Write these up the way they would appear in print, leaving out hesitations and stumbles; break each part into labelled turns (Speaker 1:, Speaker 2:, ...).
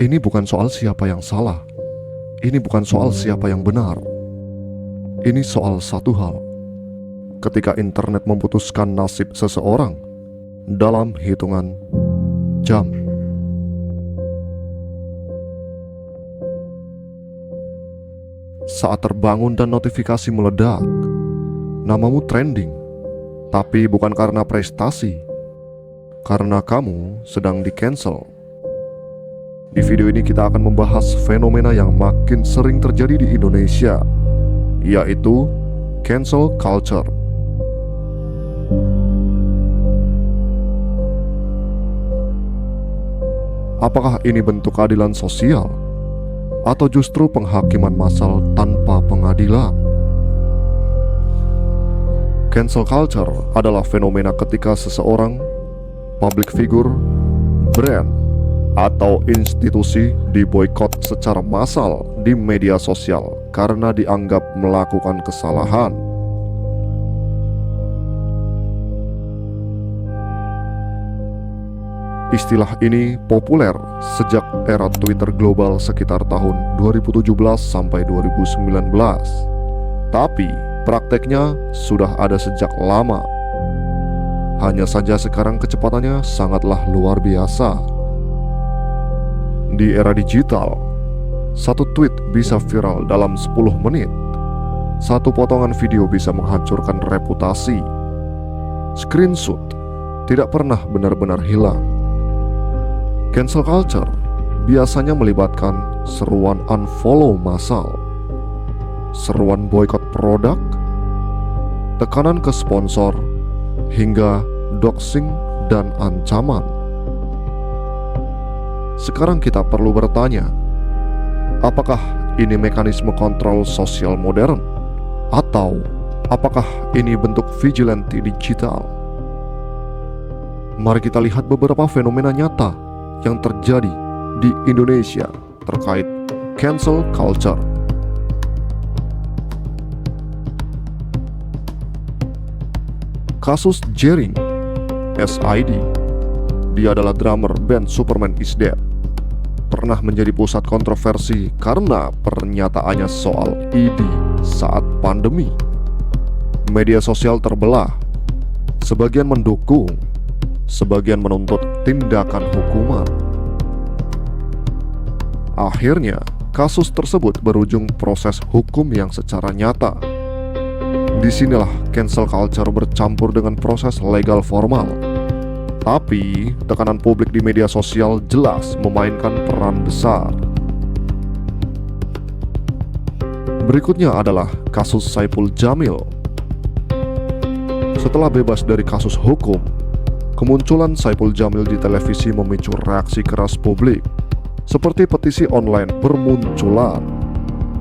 Speaker 1: Ini bukan soal siapa yang salah. Ini bukan soal siapa yang benar. Ini soal satu hal. Ketika internet memutuskan nasib seseorang dalam hitungan jam. Saat terbangun dan notifikasi meledak, namamu trending, tapi bukan karena prestasi, karena kamu sedang di-cancel. Di video ini kita akan membahas fenomena yang makin sering terjadi di Indonesia, yaitu cancel culture. Apakah ini bentuk keadilan sosial atau justru penghakiman massal tanpa pengadilan? Cancel culture adalah fenomena ketika seseorang, public figure, brand, atau institusi diboikot secara massal di media sosial karena dianggap melakukan kesalahan. Istilah ini populer sejak era Twitter global sekitar tahun 2017 sampai 2019. Tapi prakteknya sudah ada sejak lama. Hanya saja sekarang kecepatannya sangatlah luar biasa. Di era digital, satu tweet bisa viral dalam 10 menit. Satu potongan video bisa menghancurkan reputasi. Screenshot tidak pernah benar-benar hilang. Cancel culture biasanya melibatkan seruan unfollow massal, seruan boykot produk, tekanan ke sponsor, hingga doxing dan ancaman. Sekarang kita perlu bertanya, apakah ini mekanisme kontrol sosial modern? Atau apakah ini bentuk vigilante digital? Mari kita lihat beberapa fenomena nyata yang terjadi di Indonesia terkait cancel culture. Kasus Jering, SID. Dia adalah drummer band Superman is Dead. Pernah menjadi pusat kontroversi karena pernyataannya soal ID saat pandemi. Media sosial terbelah. Sebagian mendukung, sebagian menuntut tindakan hukuman. Akhirnya, kasus tersebut berujung proses hukum yang secara nyata. Disinilah cancel culture bercampur dengan proses legal formal. Tapi, tekanan publik di media sosial jelas memainkan peran besar. Berikutnya adalah kasus Saipul Jamil. Setelah bebas dari kasus hukum, kemunculan Saipul Jamil di televisi memicu reaksi keras publik, seperti petisi online bermunculan,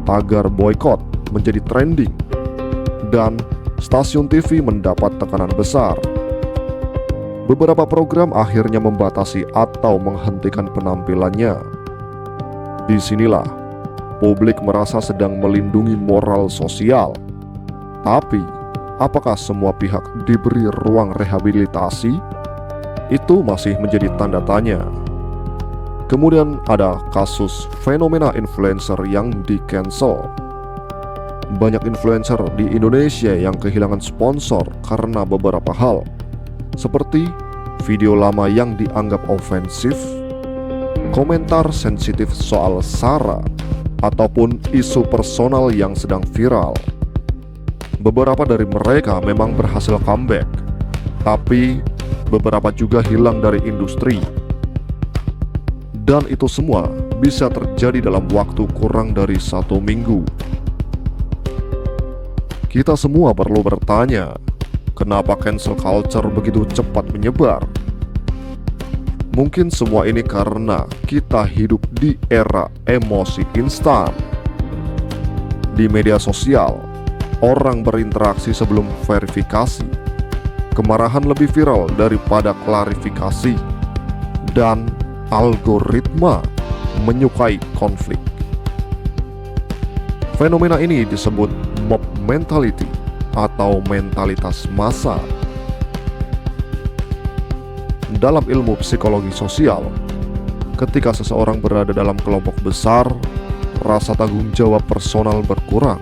Speaker 1: tagar boykot menjadi trending, dan stasiun TV mendapat tekanan besar. Beberapa program akhirnya membatasi atau menghentikan penampilannya. Disinilah publik merasa sedang melindungi moral sosial. Tapi, apakah semua pihak diberi ruang rehabilitasi? Itu masih menjadi tanda tanya. Kemudian ada kasus fenomena influencer yang di-cancel. Banyak influencer di Indonesia yang kehilangan sponsor karena beberapa hal, seperti video lama yang dianggap ofensif, komentar sensitif soal SARA, ataupun isu personal yang sedang viral. Beberapa dari mereka memang berhasil comeback, tapi beberapa juga hilang dari industri. Dan itu semua bisa terjadi dalam waktu kurang dari 1 minggu. Kita semua perlu bertanya, kenapa cancel culture begitu cepat menyebar? Mungkin semua ini karena kita hidup di era emosi instan. Di media sosial, orang berinteraksi sebelum verifikasi. Kemarahan lebih viral daripada klarifikasi. Dan algoritma menyukai konflik. Fenomena ini disebut mob mentality atau mentalitas massa. Dalam ilmu psikologi sosial, ketika seseorang berada dalam kelompok besar, rasa tanggung jawab personal berkurang.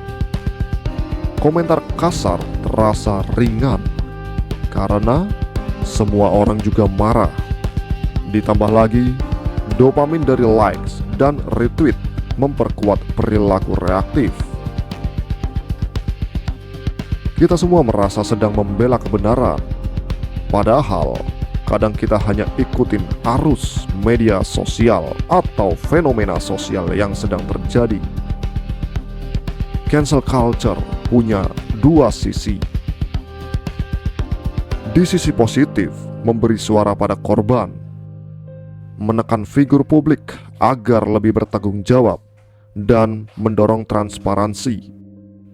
Speaker 1: Komentar kasar terasa ringan karena semua orang juga marah. Ditambah lagi, dopamin dari likes dan retweet memperkuat perilaku reaktif. Kita semua merasa sedang membela kebenaran, padahal kadang kita hanya ikutin arus media sosial atau fenomena sosial yang sedang terjadi. Cancel culture punya dua sisi. Di sisi positif, memberi suara pada korban, menekan figur publik agar lebih bertanggung jawab, dan mendorong transparansi.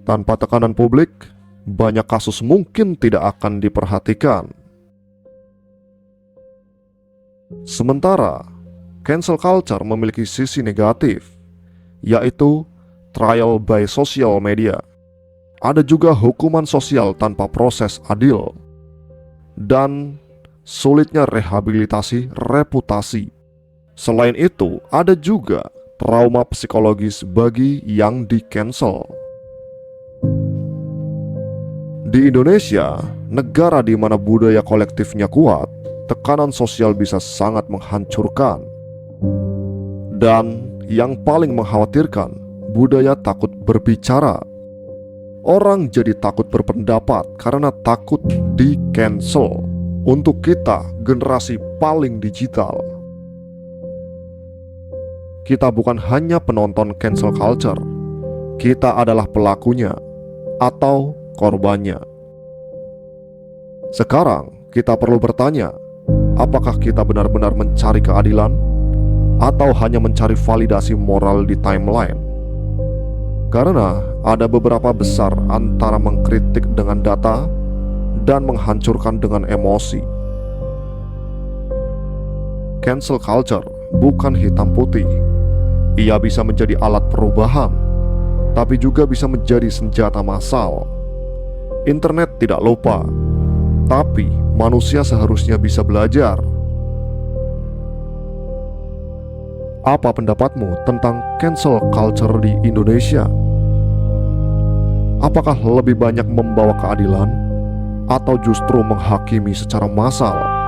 Speaker 1: Tanpa tekanan publik, banyak kasus mungkin tidak akan diperhatikan. Sementara, cancel culture memiliki sisi negatif, yaitu trial by social media. Ada juga hukuman sosial tanpa proses adil, dan sulitnya rehabilitasi reputasi. Selain itu, ada juga trauma psikologis bagi yang di-cancel. Di Indonesia, negara di mana budaya kolektifnya kuat, tekanan sosial bisa sangat menghancurkan. Dan yang paling mengkhawatirkan, budaya takut berbicara. Orang jadi takut berpendapat karena takut di-cancel. Untuk kita, generasi paling digital, kita bukan hanya penonton cancel culture, kita adalah pelakunya atau korbannya. Sekarang kita perlu bertanya, apakah kita benar-benar mencari keadilan atau hanya mencari validasi moral di timeline? Karena ada beberapa besar antara mengkritik dengan data dan menghancurkan dengan emosi. Cancel culture bukan hitam putih. Ia bisa menjadi alat perubahan, tapi juga bisa menjadi senjata massal. Internet tidak lupa, tapi manusia seharusnya bisa belajar. Apa pendapatmu tentang cancel culture di Indonesia? Apakah lebih banyak membawa keadilan atau justru menghakimi secara massal?